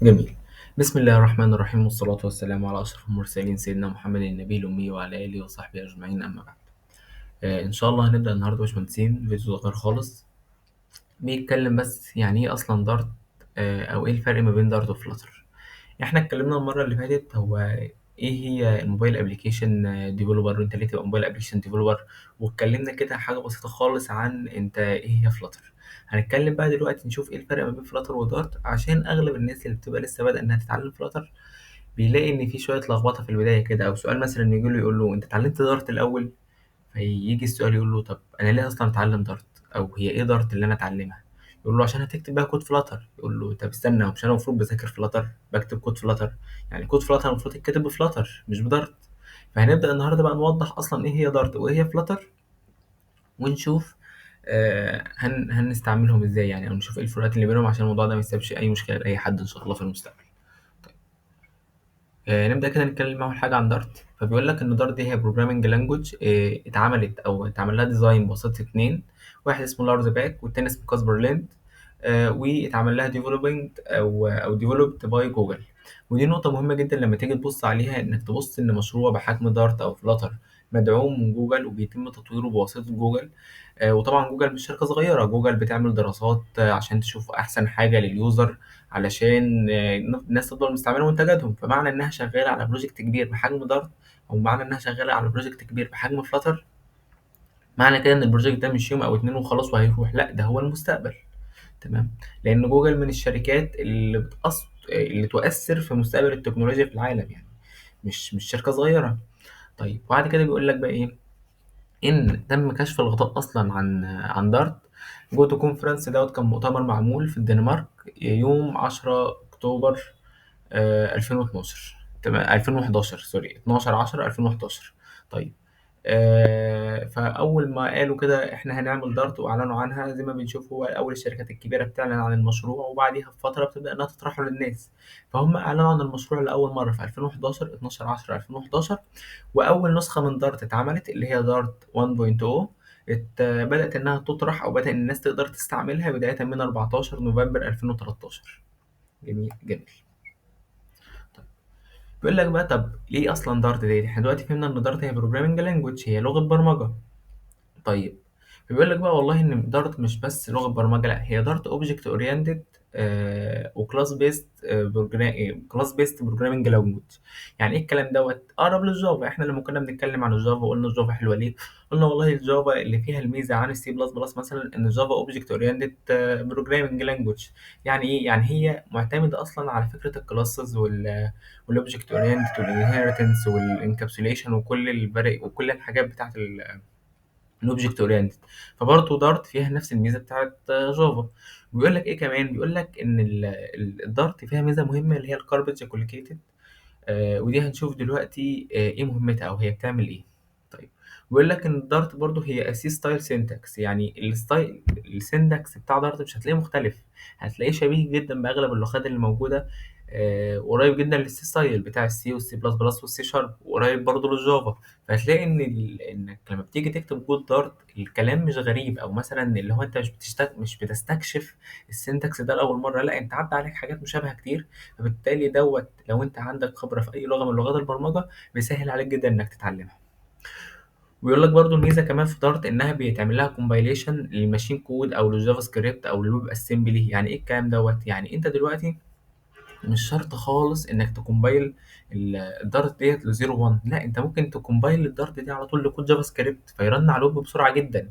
جميل. بسم الله الرحمن الرحيم والصلاة والسلام على أشرف المرسلين سيدنا محمد النبي الأمي وعلى آله وصحبه أجمعين أما بعد. إن شاء الله هنبدأ النهاردة يا باشمهندسين فيديو صغير خالص بيتكلم بس يعني إيه أصلا دارت، أو إيه الفرق ما بين دارت وفلاتر. إحنا اتكلمنا المرة اللي فاتت هو إيه هي الموبايل أبليكيشن ديفلوبر وأنت ليه تبقى موبايل أبليكيشن ديفلوبر، واتكلمنا كده حاجة بسيطة خالص عن أنت إيه هي فلاتر. هنتكلم بقى دلوقتي نشوف إيه الفرق ما بين فلاتر ودارت، عشان أغلب الناس اللي بتبقى لسه بادئة إنها تتعلم فلاتر بيلاقي إن في شوية لخبطة في البداية كده، أو سؤال مثلا يجي له يقول له أنت اتعلمت دارت الأول، فيجي السؤال يقول له طب أنا ليه أصلا أتعلم دارت، أو هي إيه دارت اللي أنا أتعلمها؟ يقول له عشان هتكتب بقى كود فلاتر. يقول له طب استنى، هو مش أنا المفروض بذاكر فلاتر بكتب كود فلاتر؟ يعني كود فلاتر المفروض يتكتب بفلاتر مش بدارت. فهنبدأ النهاردة بقى نوضح أصلا إيه هي دارت وإيه هي فلاتر، ونشوف هنستعملهم إزاي يعني، أو نشوف إيه الفروقات اللي بينهم عشان الموضوع ده ما يسببش أي مشكلة لأي حد إن شاء الله في المستقبل. نبدأ كده نتكلم أول حاجة عن دارت. فبيقول لك إن دارت دي هي بروجرامنج لانجوج اتعملت أو اتعمل لها ديزاين بواسطة اتنين، واحد اسمه لارز باك والتاني اسمه كاسبر ليند. واتعمل لها ديفلوبينج أو ديفلوبد باي جوجل. ودي نقطة مهمة جدا لما تيجي تبص عليها، إنك تبص إن مشروع بحجم دارت أو فلاتر مدعوم من جوجل وبيتم تطويره بواسطة جوجل. وطبعا جوجل مش شركة صغيرة، جوجل بتعمل دراسات عشان تشوف أحسن حاجة لليوزر، علشان الناس تفضل مستعملة منتجاتهم. فمعنى إنها شغالة على بروجكت كبير بحجم دارت، أو معنى إنها شغالة على بروجكت كبير بحجم فلاتر، معنى كده إن البروجكت ده مش يوم أو اتنين وخلاص وهيروح، لأ ده هو المستقبل. تمام. لأن جوجل من الشركات اللي تؤثر في مستقبل التكنولوجيا في العالم يعني، مش شركة صغيرة. طيب وبعد كده بيقول لك بقى إيه، إن تم كشف الغطاء أصلا عن دارت. جو تو كونفرنس دوت كان مؤتمر معمول في الدنمارك يوم 10 أكتوبر 2012. تمام 2011 سوري 12 10 2011. طيب فاول ما قالوا كده احنا هنعمل دارت واعلنوا عنها، زي ما بنشوف هو اول الشركات الكبيره بتعلن عن المشروع وبعديها بفتره بتبدا انها تطرحه للناس. فهم اعلنوا عن المشروع لاول مره في 2011 12 10 2011. واول نسخه من دارت اتعملت اللي هي دارت 1.0 بدات انها تطرح او بدا الناس تقدر تستعملها بدايه من 14 نوفمبر 2013. جميل جميل. بيقول لك بقى طب ليه اصلا دارت دي؟ احنا دلوقتي فهمنا ان دارت هي بروجرامنج لانجوج، هي لغه برمجه. طيب بيقول لك بقى والله ان دارت مش بس لغه برمجه، لا هي دارت اوبجكت اورينتد وكلاس بيست كلاس بيست بروجرامنج لانجوج. يعني ايه الكلام دوت؟ اقرب للجافا. احنا لما كنا بنتكلم عن الجافا قلنا الجافا حلوه ليه؟ قلنا والله الجافا اللي فيها الميزه عن السي بلس بلس مثلا ان الجافا اوبجكت اورينتد بروجرامنج لانجوج. يعني ايه؟ يعني هي معتمده اصلا على فكره الكلاسز والاوبجكت اورينتد والانهيرتنس والانكابسوليشن وكل الفرق وكل الحاجات بتاعت الاوبجكت اورينتد. فبرضه دارت فيها نفس الميزه بتاعت جافا. بيقول لك ايه كمان؟ بيقول لك ان الدارت فيها ميزه مهمه اللي هي الكاربج كوليكيتد. ودي هنشوف دلوقتي ايه مهمتها او هي بتعمل ايه. طيب بيقول لك ان الدارت برضه هي اسي ستايل سينتاكس. يعني الستايل السينتاكس بتاع دارت مش هتلاقيه مختلف، هتلاقيه شبيه جدا باغلب اللغات اللي موجوده. قريب جدا للسي ستايل بتاع السي والسي بلس بلس والسي شارب، وقريب برضه للجافا. فهتلاقي انك لما بتيجي تكتب كود دارت الكلام مش غريب، او مثلا اللي هو انت مش بتستكشف السينتاكس ده لاول مره، لا انت عدى عليك حاجات مشابهه كتير. فبالتالي دوت لو انت عندك خبره في اي لغه من لغات البرمجه بيسهل عليك جدا انك تتعلمها. ويقول لك برضو الميزه كمان في دارت انها بيتعمل لها كومبايليشن للماشين كود او للجافا سكريبت او للويب اسمبلي. يعني ايه الكلام دوت؟ يعني انت دلوقتي مش شرط خالص انك تكومبايل الدارت ديت ل 0 1، لا انت ممكن تكومبايل الدارت دي على طول لكود جافا سكريبت فيرن على الويب بسرعه جدا.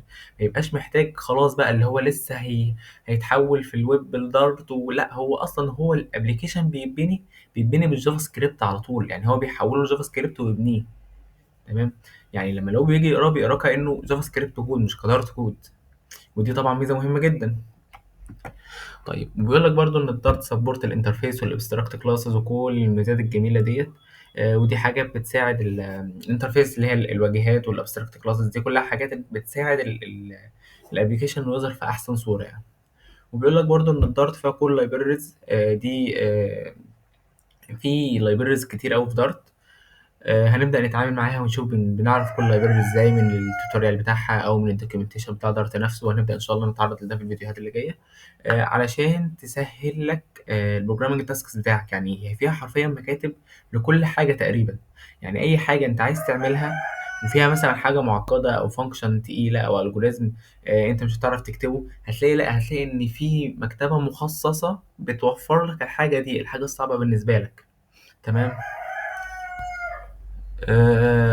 ما يبقاش محتاج خلاص بقى اللي هو لسه هيتحول في الويب بالدارت، ولا هو اصلا هو الابليكيشن بيتبني بالجافا سكريبت على طول. يعني هو بيحوله لجافا سكريبت ويبنيه. تمام. يعني لما لو بيجي يقراه بيقراه كانه جافا سكريبت كود مش كدارت كود. ودي طبعا ميزه مهمه جدا. طيب بيقول لك برضو ان الدارت سبورت الانترفيس والابستراكت كلاسز وكل الميزات الجميله ديت. ودي حاجه بتساعد الانترفيس اللي هي الواجهات والابستراكت كلاسز، دي كلها حاجات بتساعد الابلكيشن انه يظهر في احسن صوره يعني. وبيقول لك برضو ان الدارت فيها كل لايبريز دي في لايبريز كتير قوي في دارت. هنبدأ نتعامل معاها ونشوف بنعرف كل لايبرري ازاي من التوتوريال بتاعها او من الدوكيومنتيشن بتاع دارت نفسه، وهنبدأ ان شاء الله نتعرض لده في الفيديوهات اللي جاية علشان تسهل لك البروجرامنج تاسكس بتاعك. يعني هي فيها حرفيا مكاتب لكل حاجة تقريبا. يعني اي حاجة انت عايز تعملها وفيها مثلا حاجة معقدة او فانكشن تقيلة او الجوريزم انت مش هتعرف تكتبه، هتلاقي لا هتلاقي ان في مكتبة مخصصة بتوفر لك الحاجة دي، الحاجة الصعبة بالنسبة لك. تمام.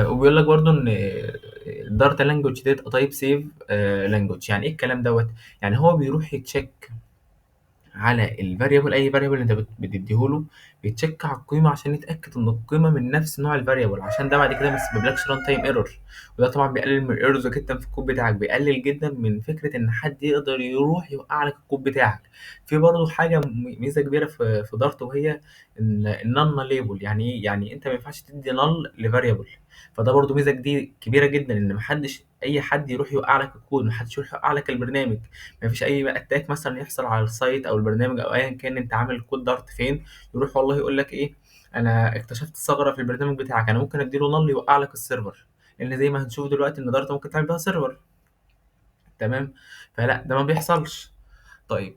وبيقول لك برضو ان الدارت لانجوج ديت تايب سيف لانجوج. يعني ايه الكلام دوت؟ يعني هو بيروح يتشيك على الفاريبل، اي فاريبل انت بتديهوله، بيتشيك على القيمه عشان يتاكد ان القيمه من نفس نوع الفاريبل، عشان ده بعد كده ما يسببلكش ران تايم ايرور. وده طبعا بيقلل من الايرورز جدا في الكود بتاعك، بيقلل جدا من فكره ان حد يقدر يروح يوقع لك الكود بتاعك. في برضه حاجه ميزه كبيره في دارت، وهي ان النون ليبل. يعني ايه؟ يعني انت ما ينفعش تدي نل لفاريبل. فده برضه ميزه دي كبيره جدا، ان محدش اي حد يروح يوقع لك الكود، محدش يروح يوقع لك البرنامج. ما فيش اي بقى اتاك مثلا يحصل على السايت او البرنامج او ايا كان انت عامل كود دارت فين، يروح والله يقول لك ايه، انا اكتشفت ثغره في البرنامج بتاعك، انا ممكن اديله نل يوقع لك السيرفر. لان زي ما هنشوف دلوقتي ان دارت ممكن تعمل بيها سيرفر. تمام. فلا ده ما بيحصلش. طيب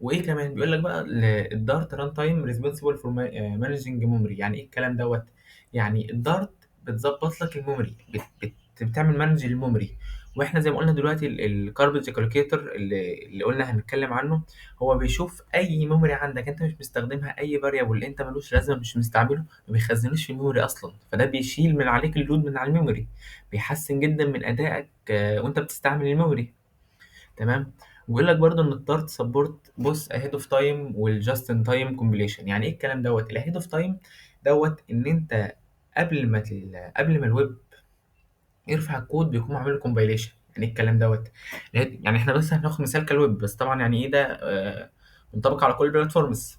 وايه كمان بيقول لك بقى؟ الدارت ران تايم ريسبونسبل فور مانجنج ميموري. يعني ايه الكلام دوت؟ يعني الدارت بتظبط لك الميموري، بتعمل مانج للميموري. واحنا زي ما قلنا دلوقتي الكاربج كالكوليتر اللي قلنا هنتكلم عنه، هو بيشوف اي ميموري عندك انت مش مستخدمها، اي فاريبل انت ملوش لازمه مش مستعمله، ما بيخزنوش في الميموري اصلا. فده بيشيل من عليك اللود من على الميموري، بيحسن جدا من ادائك وانت بتستعمل الميموري. تمام. ويقول لك برضو ان الدارت سبورت بص اهيد اوف تايم والجاست ان تايم كومبيليشن. يعني ايه الكلام دوت؟ الاهيد اوف تايم دوت ان انت قبل ما الويب يرفع الكود بيكون عامل له كومبايليشن. يعني ايه الكلام دوت؟ يعني احنا بس هناخد مثال كالويب بس، طبعا يعني ايه ده منطبق على كل البلاتفورمز.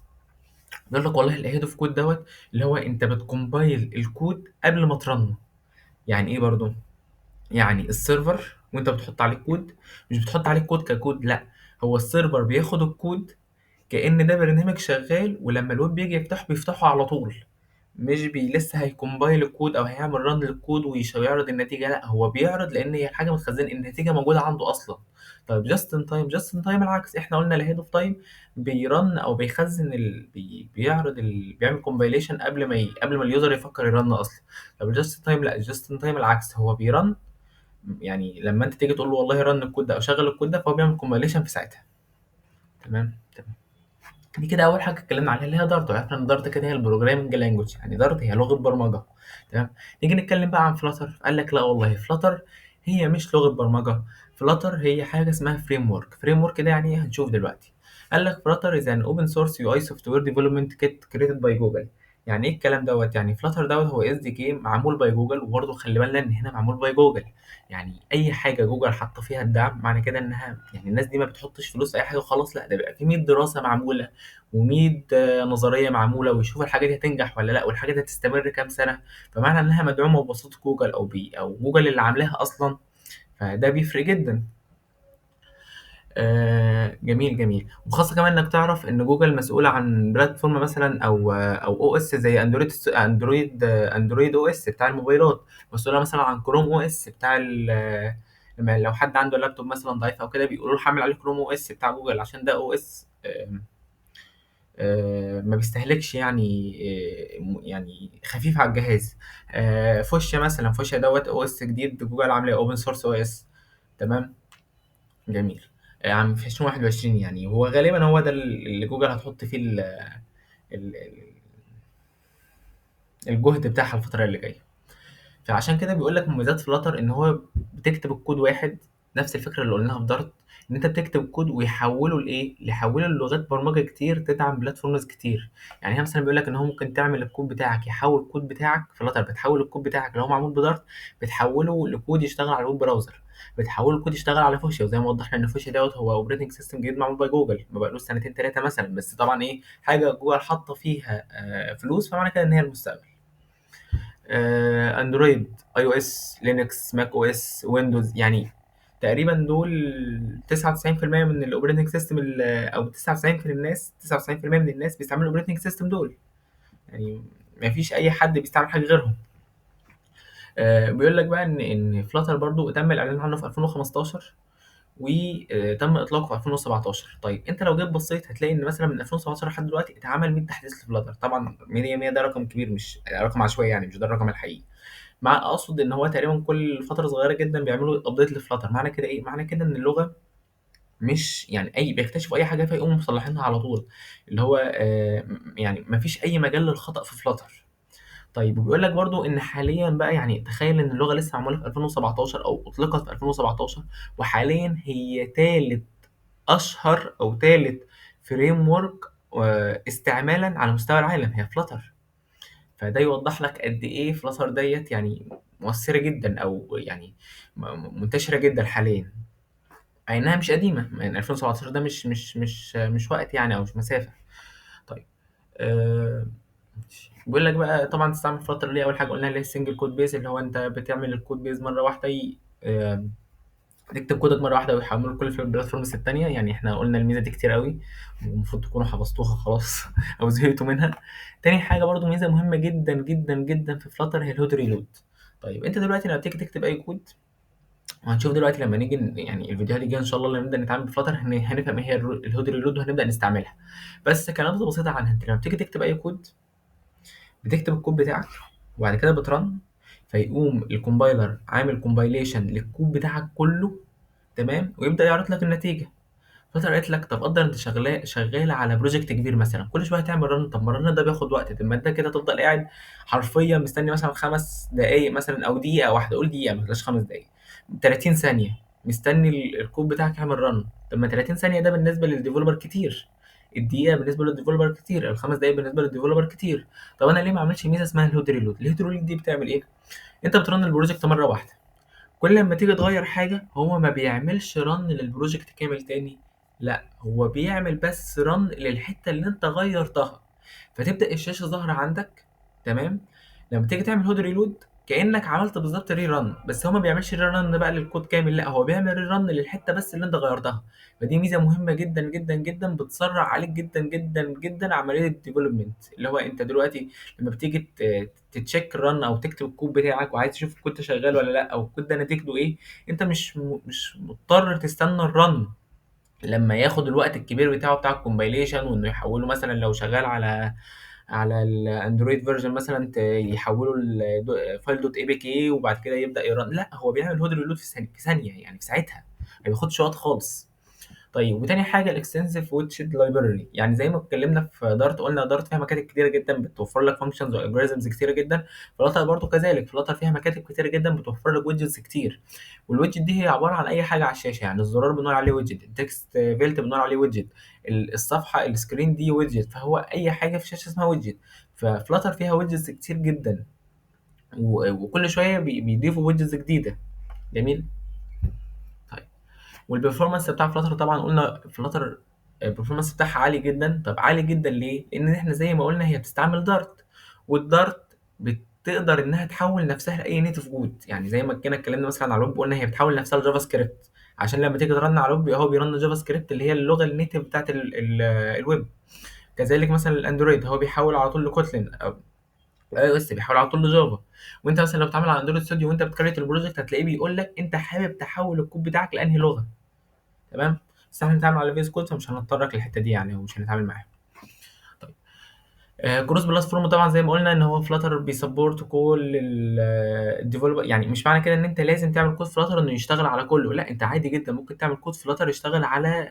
بيقول لك والله الاهيد اوف كود دوت اللي هو انت بتكومبايل الكود قبل ما ترنه. يعني ايه برضو؟ يعني السيرفر وانت بتحط عليه كود، مش بتحط عليه كود ككود، لا، هو السيرفر بياخد الكود كأن ده برنامج شغال، ولما الويب بيجي يفتحه بيفتحه على طول. مش لسه هيكمبايل الكود او هيعمل ران للكود ويعرض النتيجه، لا هو بيعرض لان هي حاجه متخزنه، النتيجه موجوده عنده اصلا. طيب جاست ان تايم العكس، احنا قلنا الهيد اوف تايم بيرن او بيخزن بيعمل كومبايليشن قبل ما اليوزر يفكر يرن اصلا. طب الجاست ان تايم لا، الجاست ان تايم العكس، هو بيرن يعني لما انت تيجي تقول له والله رن الكود ده او شغل الكود ده، فهو بيعمل كومبايليشن في ساعتها. تمام. دي كده اول حاجه اتكلمنا عليها اللي هي دارت. وعرفنا ان دارت كده هي البروجرامنج لانجوج، يعني دارت هي لغه برمجه. تمام. نيجي نتكلم بقى عن فلاتر. قال لك لا والله فلاتر هي مش لغه برمجه، فلاتر هي حاجه اسمها فريم ورك ده يعني ايه؟ هنشوف دلوقتي. قال لك فلاتر از ان اوبن سورس يو اي سوفت وير ديفلوبمنت كيت كريتد باي جوجل. يعني ايه الكلام دوت؟ يعني فلاتر دوت هو اس دي كي معمول باي جوجل، وبرضه خلي بالنا ان هنا معمول باي جوجل. يعني اي حاجه جوجل حاطه فيها الدعم معنى كده انها يعني الناس دي ما بتحطش فلوس في اي حاجه وخلاص، لا ده بيبقى في 100 دراسه معموله و100 نظريه معموله، ويشوف الحاجه دي هتنجح ولا لا، والحاجه دي هتستمر كام سنه. فمعنى انها مدعومه بواسطه جوجل او جوجل اللي عاملاها اصلا، فده بيفرق جدا. جميل جميل. وخاصه كمان انك تعرف ان جوجل مسؤوله عن بلاتفورم مثلا او اس زي اندرويد او اس بتاع الموبايلات، مسؤوله مثلا عن كروم او اس بتاع لما لو حد عنده لابتوب مثلا ضعيف او كده بيقولوا له حمل عليه كروم او اس بتاع جوجل، عشان ده او اس ما بيستهلكش يعني يعني خفيف على الجهاز. فوشيا دوت او اس جديد جوجل عامله اوبن سورس او اس. تمام. جميل. عام في 2021، يعني هو غالبا هو ده اللي جوجل هتحط فيه ال- الجهد بتاعها الفترة اللي جاية. فعشان كده بيقول لك مميزات فلاتر ان هو بتكتب الكود واحد، نفس الفكره اللي قلناها في دارت، ان انت بتكتب الكود ويحوله لايه، يحوله للغات برمجه كتير تدعم بلاتفورمز كتير. يعني هي مثلا بيقول لك ان هو ممكن تعمل الكود بتاعك، يحول الكود بتاعك فلاتر بتحول الكود بتاعك اللي هو معمول بدارت، بتحوله لكود يشتغل على الويب براوزر، بتحوله لكود يشتغل على فوشيا. وزي ما وضحنا ان فوشيا دوت هو اوبريتنج سيستم جديد معمول باي جوجل، ما بقالوش سنتين ثلاثه مثلا، بس طبعا ايه، حاجه جوجل حاطه فيها فلوس، فمعنى كده ان هي المستقبل. اندرويد، اي او اس، لينكس، ماك او اس، ويندوز، يعني تقريبا دول 99% من الاوبريتنج سيستم او 99% من الناس، 99% من الناس بيستعملوا الاوبريتنج سيستم دول. يعني ما فيش اي حد بيستعمل حاجه غيرهم. بيقول لك بقى ان فلاتر برضو تم الاعلان عنه في 2015، وتم اطلاقه في 2017. طيب انت لو جيت بصيت هتلاقي ان مثلا من 2017 لحد دلوقتي اتعمل 100 تحديث لفلاتر. طبعا 100 100 ده رقم كبير، مش رقم عشوائي يعني، مش ده الرقم الحقيقي. مع اقصد ان هو تقريبا كل فتره صغيره جدا بيعملوا ابديت لفلاتر. معنى كده ايه؟ معنى كده ان اللغه مش يعني اي بيكتشفوا اي حاجه فيقوموا مصلحينها على طول، اللي هو يعني ما فيش اي مجال للخطا في فلاتر. طيب وبيقول لك برضو ان حاليا بقى، يعني تخيل ان اللغه لسه معموله في 2017 او اطلقت في 2017، وحاليا هي ثالث اشهر او ثالث فريم ورك استعمالا على مستوى العالم هي فلاتر. فده يوضح لك قد ايه فلاتر ديت يعني مؤثره جدا، او يعني منتشره جدا حاليا، مع انها مش قديمه. يعني 2017 ده مش وقت يعني، او مش مسافه. طيب آه، بيقول لك بقى طبعا تستعمل فلاتر ليه. اول حاجه قلنا اللي هي السنجل كود بيز، اللي هو انت بتعمل الكود بيز مره واحده تكتب كودك مره واحده ويحمله كل في البلاتفورمز التانيه. يعني احنا قلنا الميزه دي كتير قوي، والمفروض تكونوا حفظتوها خلاص او زهقتوا منها. تاني حاجه برضو ميزه مهمه جدا جدا جدا في فلاتر هي الهود ريلود. طيب انت دلوقتي لما بتيجي تكتب اي كود، وهنشوف دلوقتي لما نيجي يعني الفيديوهات الجايه ان شاء الله لما نبدا نتعامل بفلاتر هنفهم ايه هي الهود ريلود وهنبدا نستعملها. بس كلمات بسيطه عنها، انت لما بتيجي تكتب اي كود، بتكتب الكود بتاعك وبعد كده بترن، فيقوم الكومبايلر عامل كومبايليشن للكود بتاعك كله، تمام، ويبدا يعرض لك النتيجه. فتره قالت لك طب قدر انت شغال على بروجكت كبير مثلا، كل شويه تعمل رن. طب ما الرن ده بياخد وقت، طب ما انت كده تفضل قاعد حرفيا مستني مثلا 5 دقايق مثلا او دقيقه واحده، قول دقيقه ما تلاش 5 دقايق، 30 ثانيه مستني الكود بتاعك يعمل رن. طب ما 30 ثانيه ده بالنسبه للديفلوبر كتير، الدقيقه بالنسبه للديفلوبر كتير، ال5 دقايق بالنسبه للديفلوبر كتير. طب انا ليه ما اعملش ميزه اسمها الهود ريلود؟ الهود ريلود دي بتعمل ايه؟ انت بترن البروجكت مره واحده، كل لما تيجي تغير حاجة هو ما بيعملش رن للبروجكت كامل تاني، لا هو بيعمل بس رن للحتة اللي انت غيرتها. فتبدأ الشاشة ظاهرة عندك، تمام. لما تيجي تعمل هود ريلود كأنك عملت بالظبط ري رن، بس هو ما بيعملش ري رن بقى للكود كامل، لا هو بيعمل ري رن للحتة بس اللي انت غيرتها. فدي ميزة مهمة جدا جدا جدا، بتسرع عليك جدا جدا جدا عملية الديفلوبمنت. اللي هو انت دلوقتي لما بتيجي تتشيك الرن او تكتب الكود بتاعك وعايز تشوف الكود ده شغال ولا لا، او الكود ده نتيجته ايه، انت مش مضطر تستنى الرن لما ياخد الوقت الكبير بتاعه بتاع الكومبايليشن، وانه يحوله مثلا لو شغال على الاندرويد فيرجن مثلا يحوله الفايل دوت اي بي كي وبعد كده يبدا يرن. لا هو بيعمل هود ريلود في ثانيه يعني، في ساعتها ما بياخدش وقت خالص. طيب وتاني حاجه الاكستنسيف ويدجت لايبراري، يعني زي ما اتكلمنا في دارت قلنا دارت فيها مكاتب كتيره جدا بتوفر لك فانكشنز والجوريزمز كتيره جدا. فلاتر برضو كذلك، فلاتر فيها مكاتب كتيره جدا بتوفر لك ويدجتس كتير. والويدجت دي هي عباره عن اي حاجه على الشاشه، يعني الزرار بنقول عليه ويدجت، التكست فيلت بنقول عليه ويدجت، الصفحه السكرين دي ويدجت، فهو اي حاجه في الشاشه اسمها ويدجت. ففلاتر فيها ويدجتس كتير جدا، وكل شويه بيضيفوا ويدجتس جديده. جميل. طيب والبرفورمانس بتاع فلاتر طبعا قلنا فلاتر البرفورمانس بتاعها عالي جدا. طب عالي جدا ليه؟ لان احنا زي ما قلنا هي بتستعمل دارت، والدارت بتقدر انها تحول نفسها لاي نيتف كود. يعني زي ما كنا اتكلمنا مثلا على الويب قلنا هي بتحول نفسها لجافا سكريبت، عشان لما تيجي ترن على الويب هو بيرن جافا سكريبت اللي هي اللغه النيتف بتاعت الويب. كذلك مثلا الاندرويد هو بيحول على طول لكوتلين، او الاي او اس بيحول على طول لجافا. وانت مثلا لو بتعمل على اندرويد ستوديو وانت بتكريت البروجكت هتلاقيه بيقول لك انت حابب تحول الكود بتاعك لانهي لغه، تمام. بس احنا بنتعامل على فيس كود فمش هنتطرق للحته دي يعني، ومش هنتعامل معاها. طيب كروس بلاتفورم طبعا زي ما قلنا ان هو فلاتر بيسبورت كل الديفلوبر. يعني مش معنى كده ان انت لازم تعمل كود فلاتر انه يشتغل على كله، لا انت عادي جدا ممكن تعمل كود فلاتر يشتغل على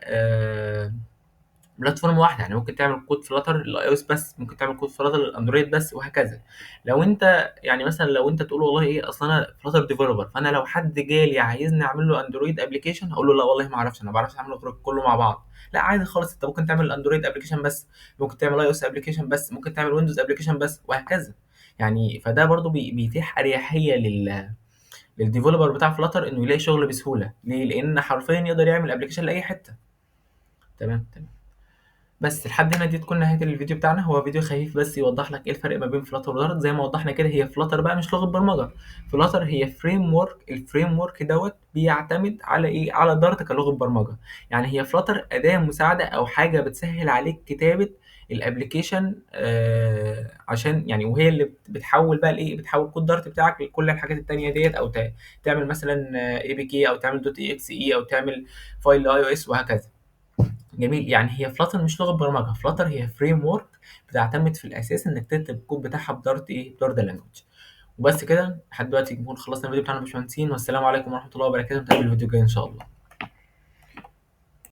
بلاتفورم واحده. يعني ممكن تعمل كود فلاتر للاي او اس بس، ممكن تعمل كود فلاتر للاندرويد بس، وهكذا. لو انت يعني مثلا لو انت تقول والله ايه اصل انا فلاتر ديفلوبر، فانا لو حد جالي عايزني اعمل له اندرويد ابلكيشن هقول له لا والله ما اعرفش، انا ما بعرفش اعمل كله مع بعض. لا عادي خالص، انت ممكن تعمل اندرويد ابلكيشن بس، ممكن تعمل اي او اس ابلكيشن بس، ممكن تعمل ويندوز ابلكيشن بس، وهكذا. يعني فده برضو بيتيح اريحيه للديفلوبر بتاع فلاتر انه يلاقي شغل بسهوله. ليه؟ لان حرفيا يقدر يعمل ابلكيشن لاي حته. تمام تمام. بس لحد هنا دي تكون نهاية الفيديو بتاعنا. هو فيديو خفيف بس يوضح لك ايه الفرق ما بين فلاتر ودارت. زي ما وضحنا كده هي فلاتر بقى مش لغة برمجة، فلاتر هي فريم ورك. الفريم ورك دوت بيعتمد على ايه؟ على دارت كلغة برمجة. يعني هي فلاتر أداة مساعدة او حاجة بتسهل عليك كتابة الابلكيشن عشان يعني، وهي اللي بتحول بقى الايه، بتحول كود دارت بتاعك لكل الحاجات التانية ديت، او تعمل مثلا اي بي كي، او تعمل دوت اي اكس اي، او تعمل فايل اي او اس وهكذا. جميل. يعني هي فلاتر مش لغه برمجه، فلاتر هي فريم ورك بتعتمد في الاساس انك تكتب الكود بتاعها بدارت ايه، بدارت لانجوج. وبس كده، لحد دلوقتي نكون خلصنا الفيديو بتاعنا يا باشمهندسين، والسلام عليكم ورحمه الله وبركاته، نتقابل في الفيديو الجاي ان شاء الله.